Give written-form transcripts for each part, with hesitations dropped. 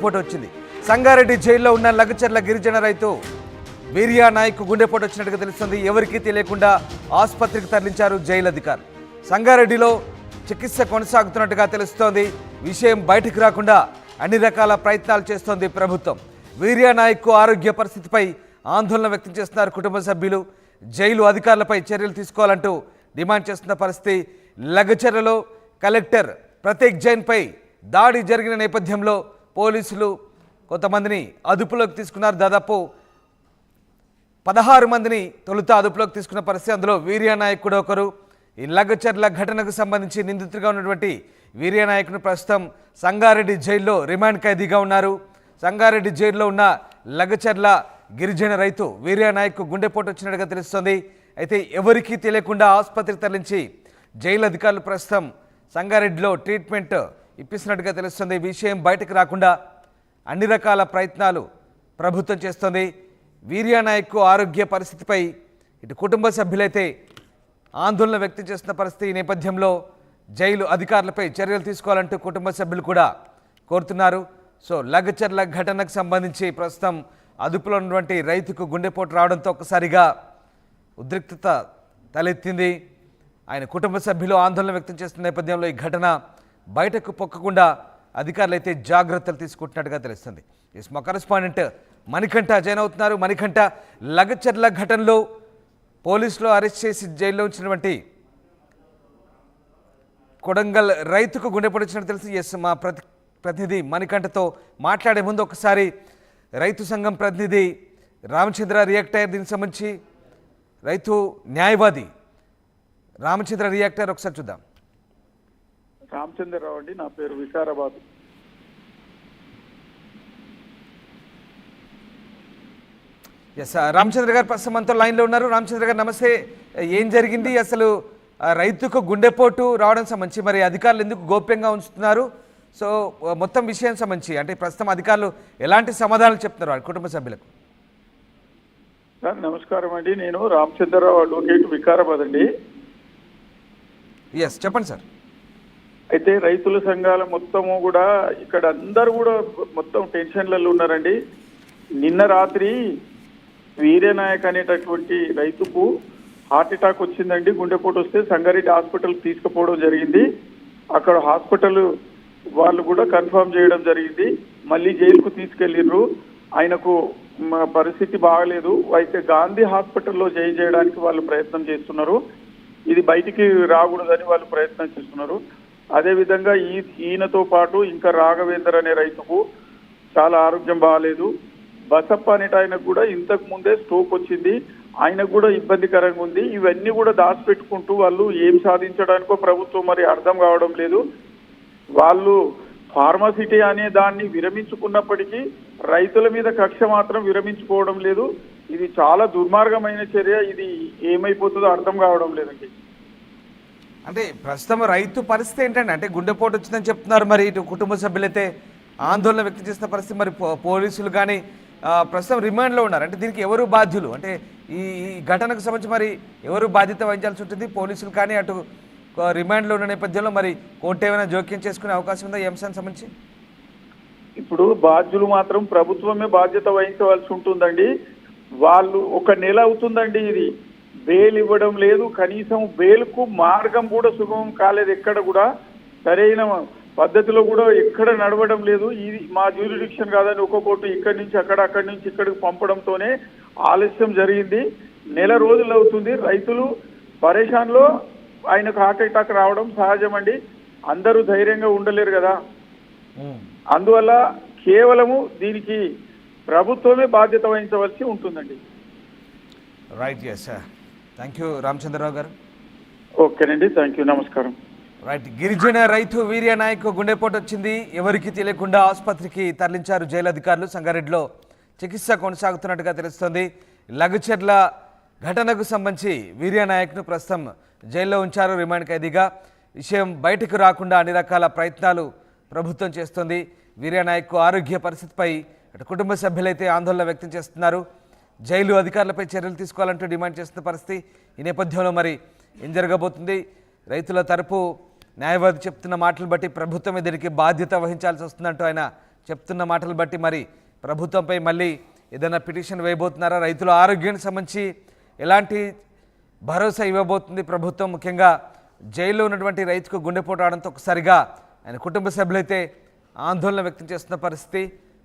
గుండెపోటు వచ్చింది. సంగారెడ్డి జైల్లో ఉన్న లగచర్ల గిరిజన రైతు వీర్యా నాయక్ గుండెపోటు వచ్చినట్టుగా తెలుస్తుంది. ఎవరికీ తెలియకుండా ఆసుపత్రికి తరలించారు జైలు అధికారులు. సంగారెడ్డిలో చికిత్స కొనసాగుతున్నట్టుగా తెలుస్తోంది. విషయం బయటకు రాకుండా అన్ని రకాల ప్రయత్నాలు చేస్తోంది ప్రభుత్వం. వీర్యా నాయక్ ఆరోగ్య పరిస్థితిపై ఆందోళన వ్యక్తం చేస్తున్నారు కుటుంబ సభ్యులు. జైలు అధికారులపై చర్యలు తీసుకోవాలంటూ డిమాండ్ చేస్తున్న పరిస్థితి. లగచర్లలో కలెక్టర్ ప్రతీక్ జైన్పై దాడి జరిగిన నేపథ్యంలో పోలీసులు కొంతమందిని అదుపులోకి తీసుకున్నారు. దాదాపు 16 మందిని తొలుత అదుపులోకి తీసుకున్న పరిస్థితి. అందులో వీర్యా నాయక్ కూడా ఒకరు. ఈ లగచర్ల ఘటనకు సంబంధించి నిందితుడిగా ఉన్నటువంటి వీర్యా నాయక్ను ప్రస్తుతం సంగారెడ్డి జైల్లో రిమాండ్ ఖైదీగా ఉన్నారు. సంగారెడ్డి జైల్లో ఉన్న లగచర్ల గిరిజన రైతు వీర్యా నాయక్ గుండెపోటు వచ్చినట్టుగా తెలుస్తోంది. అయితే ఎవరికీ తెలియకుండా ఆసుపత్రికి తరలించి జైలు అధికారులు ప్రస్తుతం సంగారెడ్డిలో ట్రీట్మెంట్ ఇప్పిస్తున్నట్టుగా తెలుస్తుంది. విషయం బయటకు రాకుండా అన్ని రకాల ప్రయత్నాలు ప్రభుత్వం చేస్తోంది. వీర్యా నాయక్ ఆరోగ్య పరిస్థితిపై ఇటు కుటుంబ సభ్యులైతే ఆందోళన వ్యక్తం చేస్తున్న పరిస్థితి. ఈ నేపథ్యంలో జైలు అధికారులపై చర్యలు తీసుకోవాలంటూ కుటుంబ సభ్యులు కూడా కోరుతున్నారు. సో లగచర్ల ఘటనకు సంబంధించి ప్రస్తుతం అదుపులో ఉన్నటువంటి రైతుకు గుండెపోటు రావడంతో ఒక్కసారిగా ఉద్రిక్తత తలెత్తింది. ఆయన కుటుంబ సభ్యులు ఆందోళన వ్యక్తం చేస్తున్న నేపథ్యంలో ఈ ఘటన బయటకు పొక్కకుండా అధికారులు అయితే జాగ్రత్తలు తీసుకుంటున్నట్టుగా తెలుస్తుంది. మా కరెస్పాండెంట్ మణికంఠ జాయిన్ అవుతున్నారు. మణికంఠ, లగచర్ల ఘటనలో పోలీసులు అరెస్ట్ చేసి జైల్లో ఉంచినటువంటి కొడంగల్ రైతుకు గుండెపోటు వచ్చినట్టు తెలిసి మా ప్రతినిధి మణికంఠతో మాట్లాడే ముందు ఒకసారి రైతు సంఘం ప్రతినిధి రామచంద్ర రియాక్ట్ అయ్యారు. దీనికి సంబంధించి రైతు న్యాయవాది రామచంద్ర రియాక్ట్ అయ్యారు. ఒకసారి చూద్దాం. రామచంద్రరావు అండి, నా పేరు వికారాబాద్. ఎస్, రామచంద్ర గారు ప్రస్తుతం మనతో లైన్లో ఉన్నారు. రామచంద్ర గారు నమస్తే. ఏం జరిగింది అసలు? రైతుకు గుండెపోటు రావడం సంబంధించి మరి అధికారులు ఎందుకు గోప్యంగా ఉంచుతున్నారు? సో మొత్తం విషయం సంబంధించి అంటే ప్రస్తుతం అధికారులు ఎలాంటి సమాధానాలు చెప్తున్నారు వారి కుటుంబ సభ్యులకు? సార్ నమస్కారం అండి, నేను రామచంద్రరావు అడ్వకేట్, వికారాబాద్ అండి. ఎస్, చెప్పండి సార్. అయితే రైతుల సంఘాల మొత్తము కూడా ఇక్కడ అందరూ కూడా మొత్తం టెన్షన్లలో ఉన్నారండి. నిన్న రాత్రి వీర్యనాయక్ అనేటటువంటి రైతుకు హార్ట్ అటాక్ వచ్చిందండి. గుండెపోటు వస్తే సంగారెడ్డి హాస్పిటల్కి తీసుకుపోవడం జరిగింది. అక్కడ హాస్పిటల్ వాళ్ళు కూడా కన్ఫర్మ్ చేయడం జరిగింది. మళ్ళీ జైలుకు తీసుకెళ్ళిర్రు. ఆయనకు పరిస్థితి బాగలేదు. అయితే గాంధీ హాస్పిటల్లో జాయిన్ చేయడానికి వాళ్ళు ప్రయత్నం చేస్తున్నారు. ఇది బయటికి రాకూడదని వాళ్ళు ప్రయత్నం చేస్తున్నారు. అదేవిధంగా ఈయనతో పాటు ఇంకా రాఘవేందర్ అనే రైతుకు చాలా ఆరోగ్యం బాగాలేదు. బసప్ప అనేట ఆయనకు కూడా ఇంతకు ముందే స్ట్రోక్ వచ్చింది. ఆయనకు కూడా ఇబ్బందికరంగా ఉంది. ఇవన్నీ కూడా దాచిపెట్టుకుంటూ వాళ్ళు ఏం సాధించడానికో ప్రభుత్వం మరి అర్థం కావడం లేదు. వాళ్ళు ఫార్మాసిటీ అనే దాన్ని విరమించుకున్నప్పటికీ రైతుల మీద కక్ష మాత్రం విరమించుకోవడం లేదు. ఇది చాలా దుర్మార్గమైన చర్య. ఇది ఏమైపోతుందో అర్థం కావడం లేదండి. అంటే ప్రస్తుతం రైతు పరిస్థితి ఏంటంటే అంటే గుండెపోటు వచ్చిందని చెప్తున్నారు. మరి ఇటు కుటుంబ సభ్యులైతే ఆందోళన వ్యక్తం చేసిన పరిస్థితి. మరి పోలీసులు కానీ ప్రస్తుతం రిమాండ్లో ఉన్నారు. అంటే దీనికి ఎవరు బాధ్యులు? అంటే ఈ ఘటనకు సంబంధించి మరి ఎవరు బాధ్యత వహించాల్సి ఉంటుంది? పోలీసులు కానీ అటు రిమాండ్లో ఉన్న నేపథ్యంలో మరి కోర్టు ఏమైనా జోక్యం చేసుకునే అవకాశం ఉందా ఈ అంశానికి సంబంధించి? ఇప్పుడు బాధ్యులు మాత్రం ప్రభుత్వమే బాధ్యత వహించవలసి ఉంటుందండి. వాళ్ళు 1 నెల అవుతుందండి ఇది బెయిల్ ఇవ్వడం లేదు. కనీసం బెయిల్కు మార్గం కూడా సుగమం కాలేదు. ఎక్కడ కూడా సరైన పద్ధతిలో కూడా ఎక్కడ నడవడం లేదు. ఇది మా జ్యూరిడిక్షన్ కాదని ఒక్కొక్కటి ఇక్కడి నుంచి అక్కడి నుంచి ఇక్కడికి పంపడంతోనే ఆలస్యం జరిగింది. 1 నెల రోజులు అవుతుంది. రైతులు పరేషాన్లో ఆయనకు హార్ట్ అటాక్ రావడం సహజం అండి. అందరూ ధైర్యంగా ఉండలేరు కదా. అందువల్ల కేవలము దీనికి ప్రభుత్వమే బాధ్యత వహించవలసి ఉంటుందండి. Right, yes sir. Thank you Ramachandra Rao గారు. ఓకేనండి, థ్యాంక్ యూ, నమస్కారం. రైట్, గిరిజన రైతు వీర్యా నాయక్ గుండెపోటు వచ్చింది. ఎవరికి తెలియకుండా ఆసుపత్రికి తరలించారు జైలు అధికారులు. సంగారెడ్డిలో చికిత్స కొనసాగుతున్నట్టుగా తెలుస్తోంది. లగచర్ల ఘటనకు సంబంధించి వీర్యా నాయక్ను ప్రస్తుతం జైల్లో ఉంచారు రిమాండ్ ఖైదీగా. విషయం బయటకు రాకుండా అన్ని రకాల ప్రయత్నాలు ప్రభుత్వం చేస్తోంది. వీర్యా నాయక్ ఆరోగ్య పరిస్థితిపై అటు కుటుంబ సభ్యులైతే ఆందోళన వ్యక్తం చేస్తున్నారు. జైలు అధికారులపై చర్యలు తీసుకోవాలంటూ డిమాండ్ చేస్తున్న పరిస్థితి. ఈ నేపథ్యంలో మరి ఏం జరగబోతుంది? రైతుల తరపు న్యాయవాది చెప్తున్న మాటలు బట్టి ప్రభుత్వమే దీనికి బాధ్యత వహించాల్సి వస్తుందంటూ ఆయన చెప్తున్న మాటలు బట్టి మరి ప్రభుత్వంపై మళ్ళీ ఏదైనా పిటిషన్ వేయబోతున్నారా? రైతుల ఆరోగ్యానికి సంబంధించి ఎలాంటి భరోసా ఇవ్వబోతుంది ప్రభుత్వం? ముఖ్యంగా జైల్లో ఉన్నటువంటి రైతుకు గుండెపోటు రావడంతో ఒకసారిగా ఆయన కుటుంబ సభ్యులైతే ఆందోళన వ్యక్తం చేస్తున్న పరిస్థితి.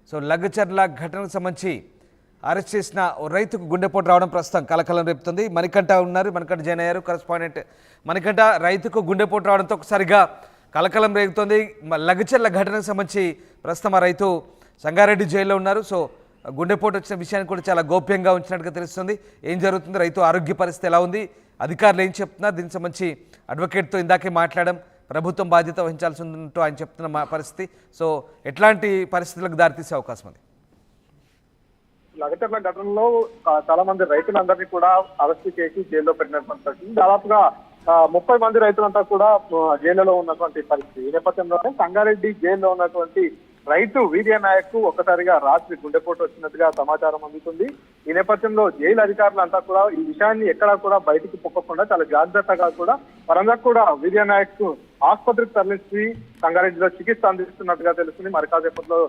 సో లగ్గచర్ల ఘటనకు సంబంధించి అరెస్ట్ చేసిన ఓ రైతుకు గుండెపోటు రావడం ప్రస్తుతం కలకలం రేపుతుంది. మణికంఠ ఉన్నారు, మణికంఠ జాయిన్ అయ్యారు, కరెస్పాండెంట్ మణికంఠ. రైతుకు గుండెపోటు రావడంతో ఒకసారిగా కలకలం రేగుతోంది. లగ్గచర్ల ఘటనకు సంబంధించి ప్రస్తుతం ఆ రైతు సంగారెడ్డి జైల్లో ఉన్నారు. సో గుండెపోటు వచ్చిన విషయాన్ని కూడా చాలా గోప్యంగా ఉంచినట్టుగా తెలుస్తుంది. ఏం జరుగుతుంది, రైతు ఆరోగ్య పరిస్థితి ఎలా ఉంది, అధికారులు ఏం చెప్తున్నారు, దీనికి సంబంధించి అడ్వకేట్తో ఇందాకే మాట్లాడడం, ప్రభుత్వం బాధ్యత వహించాల్సి ఉందంటూ ఆయన చెప్తున్న పరిస్థితి. సో ఎట్లాంటి పరిస్థితులకు దారితీసే అవకాశం ఉంది? లగచర్ల ఘటనలో చాలా మంది రైతులందరినీ కూడా అరెస్ట్ చేసి జైల్లో పెట్టినటువంటి పరిస్థితి. దాదాపుగా 30 మంది రైతులంతా కూడా జైల్లో ఉన్నటువంటి పరిస్థితి. ఈ నేపథ్యంలోనే సంగారెడ్డి జైల్లో ఉన్నటువంటి రైతు వీర్య నాయక్ ఒక్కసారిగా రాత్రి గుండెపోటు వచ్చినట్టుగా సమాచారం అందుతుంది. ఈ నేపథ్యంలో జైలు అధికారులంతా కూడా ఈ విషయాన్ని ఎక్కడా కూడా బయటికి పొక్కకుండా చాలా జాగ్రత్తగా కూడా వారందరూ కూడా వీర్య నాయక్ ఆసుపత్రికి తరలించి సంగారెడ్డిలో చికిత్స అందిస్తున్నట్టుగా తెలుస్తుంది. మరి కాసేపట్లో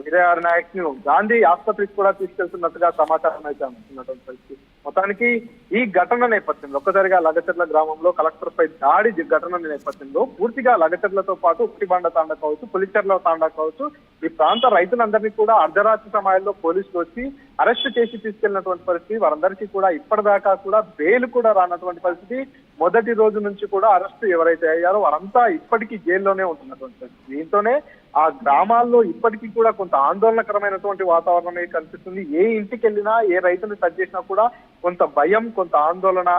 వీర్య నాయక్ ను గాంధీ ఆసుపత్రికి కూడా తీసుకెళ్తున్నట్టుగా సమాచారం అయితే అందుతున్నటువంటి పరిస్థితి. మొత్తానికి ఈ ఘటన నేపథ్యంలో ఒక్కసారిగా లగచర్ల గ్రామంలో కలెక్టర్ పై దాడి ఘటన నేపథ్యంలో పూర్తిగా లగచర్లతో పాటు ఉట్టిబండ తాండా కావచ్చు, పులిచెర్ల తాండా కావచ్చు, ఈ ప్రాంత రైతులందరినీ కూడా అర్ధరాత్రి సమయాల్లో పోలీసులు వచ్చి అరెస్ట్ చేసి తీసుకెళ్లినటువంటి పరిస్థితి. వారందరికీ కూడా ఇప్పటిదాకా కూడా బెయిల్ కూడా రానటువంటి పరిస్థితి. మొదటి రోజు నుంచి కూడా అరెస్ట్ ఎవరైతే అయ్యారో వారంతా ఇప్పటికీ జైల్లోనే ఉంటున్నటువంటి పరిస్థితి. దీంతోనే ఆ గ్రామాల్లో ఇప్పటికీ కూడా కొంత ఆందోళనకరమైనటువంటి వాతావరణం కనిపిస్తుంది. ఏ ఇంటికి వెళ్ళినా, ఏ రైతుని టచ్ చేసినా కూడా కొంత భయం, కొంత ఆందోళన,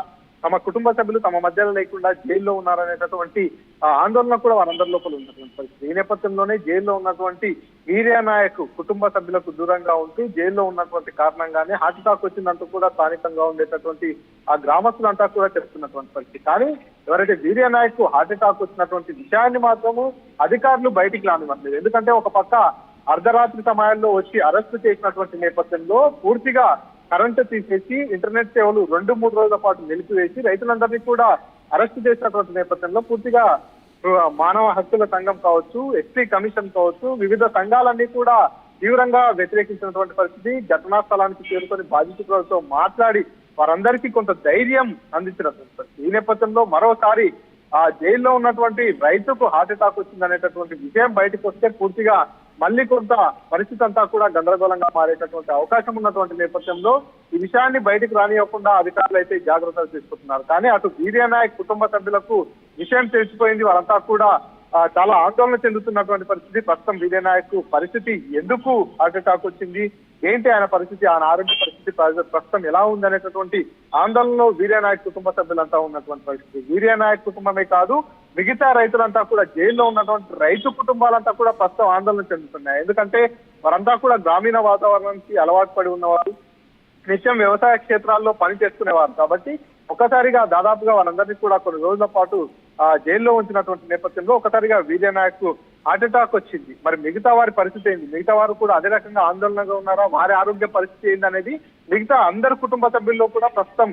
తమ కుటుంబ సభ్యులు తమ మధ్యలో లేకుండా జైల్లో ఉన్నారనేటటువంటి ఆందోళన కూడా వారందరి లోపల ఉన్నటువంటి పరిస్థితి. ఈ నేపథ్యంలోనే జైల్లో ఉన్నటువంటి వీర్య నాయక్ కుటుంబ సభ్యులకు దూరంగా ఉంటూ జైల్లో ఉన్నటువంటి కారణంగానే హార్ట్ అటాక్ వచ్చిందంటూ కూడా స్థానికంగా ఉండేటటువంటి ఆ గ్రామస్తులంతా కూడా చెప్తున్నటువంటి పరిస్థితి. కానీ ఎవరైతే వీర్య నాయక్ హార్ట్ అటాక్ వచ్చినటువంటి విషయాన్ని మాత్రము అధికారులు బయటికి రానివ్వట్లేదు. ఎందుకంటే ఒక పక్క అర్ధరాత్రి సమయాల్లో వచ్చి అరెస్టు చేసినటువంటి నేపథ్యంలో పూర్తిగా కరెంటు తీసేసి ఇంటర్నెట్ సేవలు 2-3 రోజుల పాటు నిలిపివేసి రైతులందరినీ కూడా అరెస్ట్ చేసినటువంటి నేపథ్యంలో పూర్తిగా మానవ హక్కుల సంఘం కావచ్చు, ఎస్టీ కమిషన్ కావచ్చు, వివిధ సంఘాలన్నీ కూడా తీవ్రంగా వ్యతిరేకించినటువంటి పరిస్థితి. ఘటనా స్థలానికి చేరుకొని బాధితులతో మాట్లాడి వారందరికీ కొంత ధైర్యం అందించినటువంటి పరిస్థితి. ఈ నేపథ్యంలో మరోసారి ఆ జైల్లో ఉన్నటువంటి రైతుకు హార్ట్ అటాక్ వచ్చిందనేటటువంటి విషయం బయటకు వస్తే పూర్తిగా మళ్ళీ కొంత పరిస్థితి అంతా కూడా గందరగోళంగా మారేటటువంటి అవకాశం ఉన్నటువంటి నేపథ్యంలో ఈ విషయాన్ని బయటకు రానివ్వకుండా అధికారులు అయితే జాగ్రత్తలు తీసుకుంటున్నారు. కానీ అటు వీర్య నాయక్ కుటుంబ సభ్యులకు విషయం తెలిసిపోయింది. వారంతా కూడా చాలా ఆందోళన చెందుతున్నటువంటి పరిస్థితి. ప్రస్తుతం వీర్య నాయక్ పరిస్థితి ఎందుకు హార్ట్ అటాక్ వచ్చింది, ఏంటి ఆయన పరిస్థితి, ఆయన ఆరోగ్య పరిస్థితి ప్రస్తుతం ఎలా ఉంది అనేటటువంటి ఆందోళనలో వీర్య నాయక్ కుటుంబ సభ్యులంతా ఉన్నటువంటి పరిస్థితి. వీర్య నాయక్ కుటుంబమే కాదు, మిగతా రైతులంతా కూడా జైల్లో ఉన్నటువంటి రైతు కుటుంబాలంతా కూడా ప్రస్తుతం ఆందోళన చెందుతున్నాయి. ఎందుకంటే వారంతా కూడా గ్రామీణ వాతావరణానికి అలవాటు పడి ఉన్నవారు, నిత్యం వ్యవసాయ క్షేత్రాల్లో పని చేసుకునేవారు. కాబట్టి ఒక్కసారిగా దాదాపుగా వాళ్ళందరినీ కూడా కొన్ని రోజుల పాటు జైల్లో ఉంచినటువంటి నేపథ్యంలో ఒకసారిగా వీర్య నాయక్ హార్ట్ అటాక్ వచ్చింది. మరి మిగతా వారి పరిస్థితి ఏంది, మిగతా వారు కూడా అదే రకంగా ఆందోళనగా ఉన్నారా, వారి ఆరోగ్య పరిస్థితి ఏంది అనేది మిగతా అందరు కుటుంబ సభ్యుల్లో కూడా ప్రస్తుతం